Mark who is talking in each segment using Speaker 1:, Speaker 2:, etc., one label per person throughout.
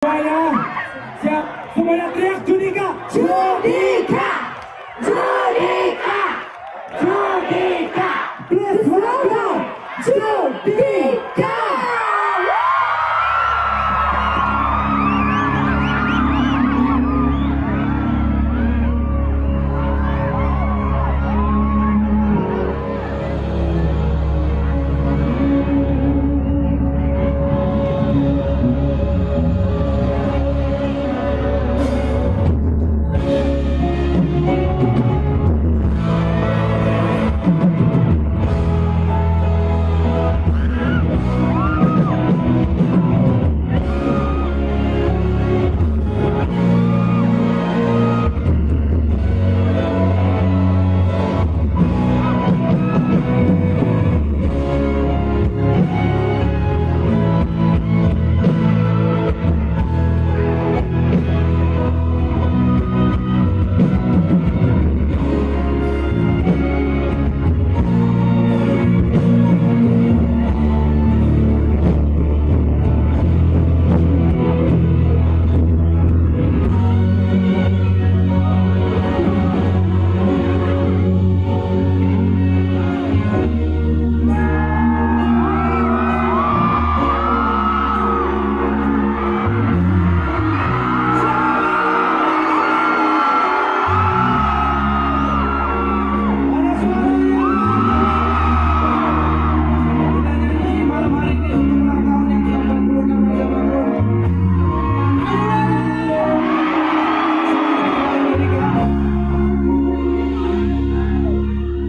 Speaker 1: Semuanya siap, semuanya teriak Judika, Judika, Judika, Judika, please welcome Judika.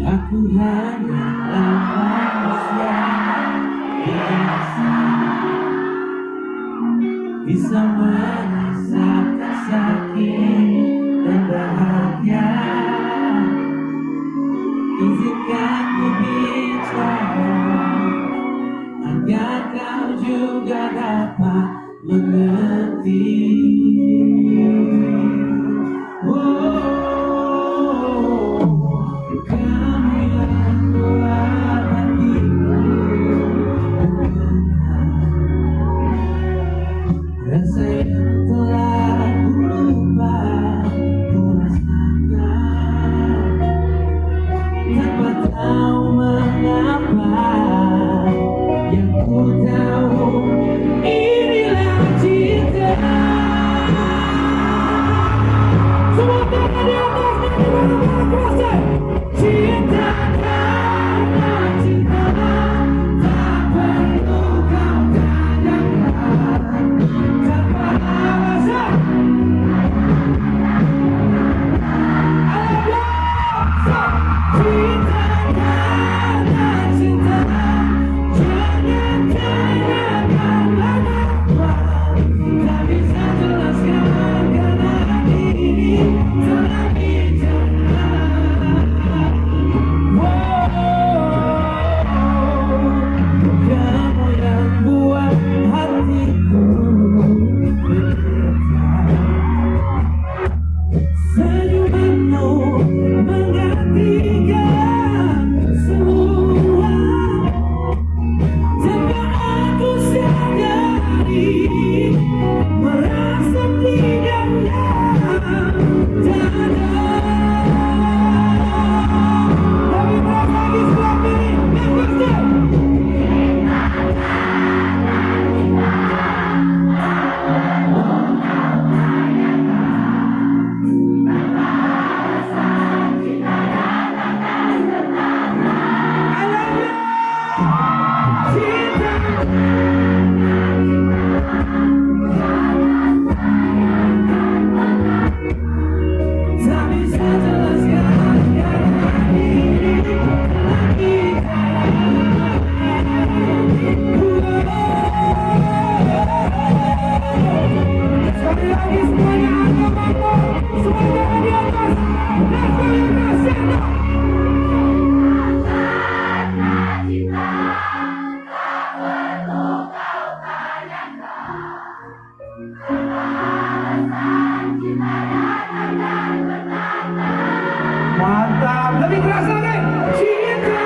Speaker 2: Aku hanyalah manusia biasa, bisa merasakan sakit dan bahagia. Izinkan ku bicara agar kau juga dapat mengerti. Rasa yang telah ku lupa, ku rasakan tanpa tahu mengapa. Yang ku tahu inilah cinta. Semua tangan di atas, di mana-mana kuasa. Cinta karena cinta, tak perlu kau tanyakan.
Speaker 1: Mantap, lebih keras lagi. Cinta.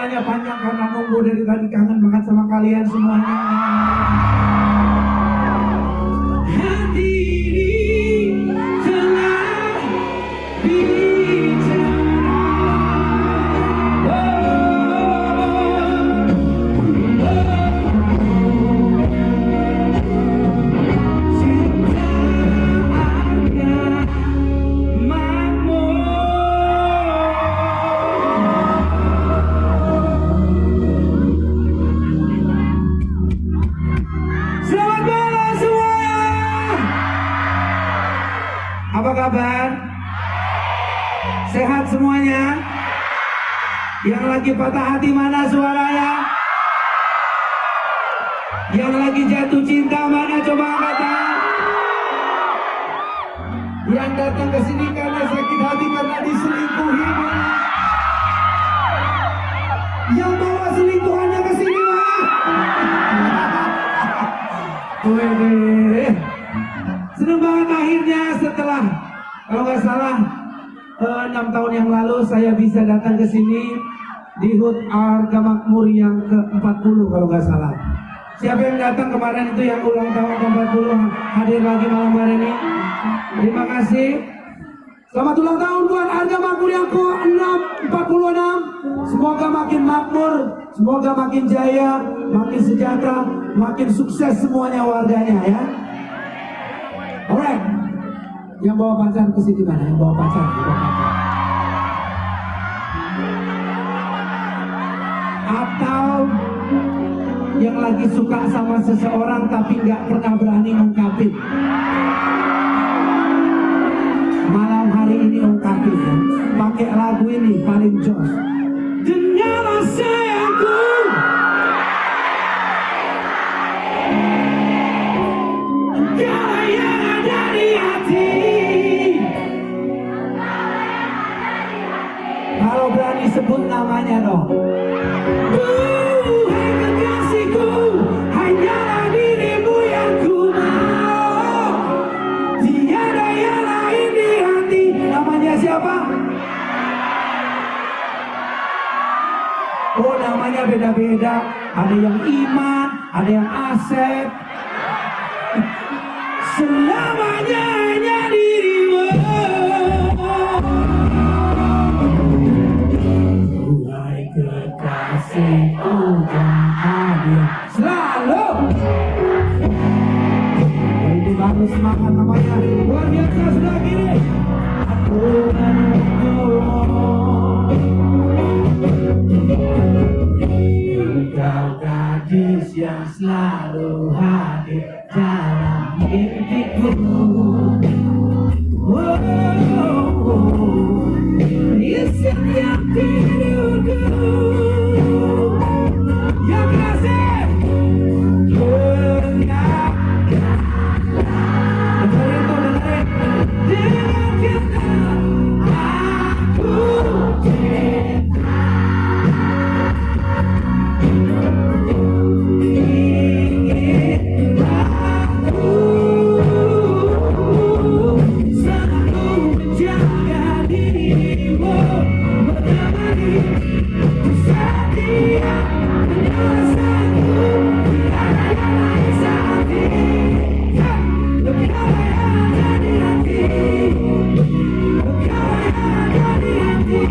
Speaker 1: suaranya panjang karena nunggu dari tadi, kangen banget sama kalian semuanya.
Speaker 2: Hati ini telah bicara. Cinta akan makmur. Selamat malam semuanya. Apa kabar? Sehat semuanya? Yang lagi patah hati mana suaranya? Yang lagi jatuh cinta mana, coba angkat tangan.
Speaker 1: Yang datang ke sini karena sakit hati karena diselingkuhi mana? Yang bawa selingkuhannya ke sini mana?
Speaker 2: Wih, seneng banget akhirnya setelah kalau nggak salah 6 tahun yang lalu saya bisa datang ke sini di HUT Arga Makmur yang ke-40 kalau nggak salah. Siapa yang datang kemarin itu yang ulang tahun ke-40 hadir lagi malam hari ini? Terima kasih. Selamat ulang tahun buat Arga Makmur yang ke-46. Semoga makin makmur, semoga makin jaya, makin sejahtera, makin sukses semuanya warganya ya. Alright. Yang bawa pacar ke sini mana? Yang bawa pacar, yang bawa pacar. Atau yang lagi suka sama seseorang tapi nggak pernah berani ngungkapin. Malam hari ini ungkapin ya. Pakai lagu ini paling jos. Dengarlah sayangku, engkau yang ada di hati. Kalau berani sebut namanya dong. Hai kekasihku, hanyalah dirimu yang ku mau. Tiada yang lain di hati. Namanya siapa? Oh, namanya beda-beda. Ada yang Iman, ada yang Asep. Selamanya hanya dirimu. Hai kekasihku, jangan hadir selalu. Ini baru semangat namanya. Luar biasa sudah gini. Aku menunggumu. Engkau gadis yang selalu hadir dalam mimpiku. Di setiap tidurku. Yang kasih dengan kita aku cinta. Ingin aku selalu menjaga dirimu, menemani setiap penyelesaianku. Tiada yang lain sehati. Engkau yang ada di hati. Engkau yang ada di hati.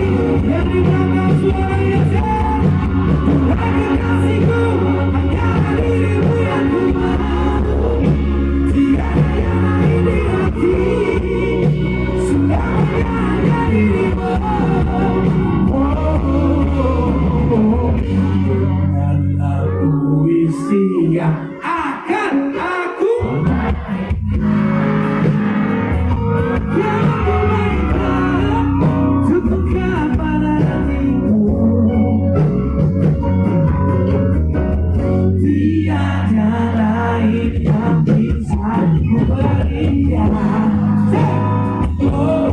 Speaker 2: Yang di belakang suaranya saya. Hai kekasihku, hanyalah dirimu yang ku mau. Tiada yang lain di hati. Selamanya hanya dirimu. Dalam puisi yang akan aku yang memainkan tunjukkan pada hatimu. Tiada lain yang bisa ku berikan. Oh,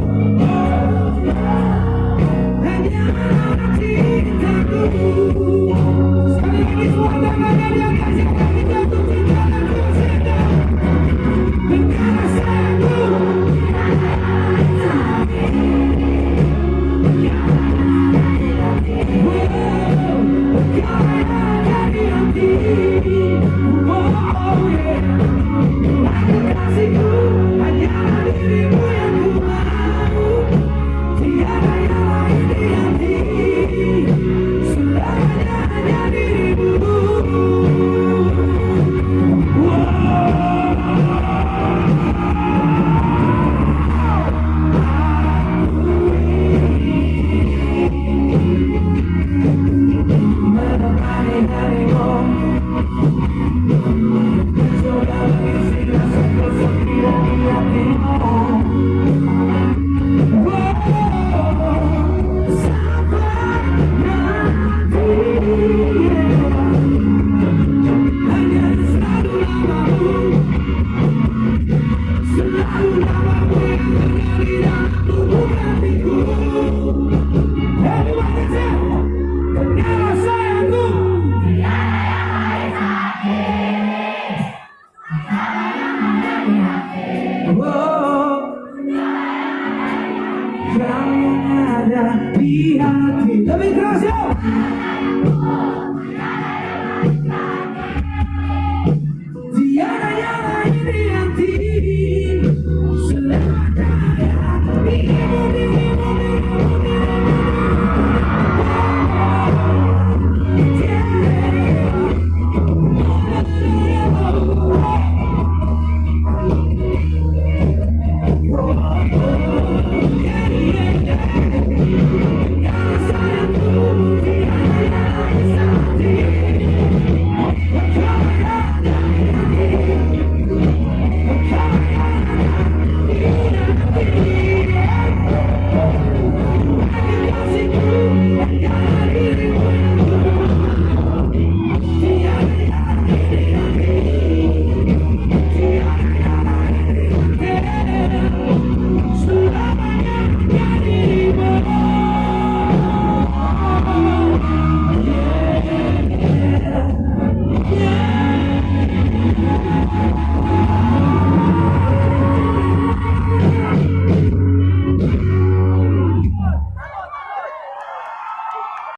Speaker 2: hanya cintaku. Sekali lagi semua tangannya di atas, yang kami jatuh.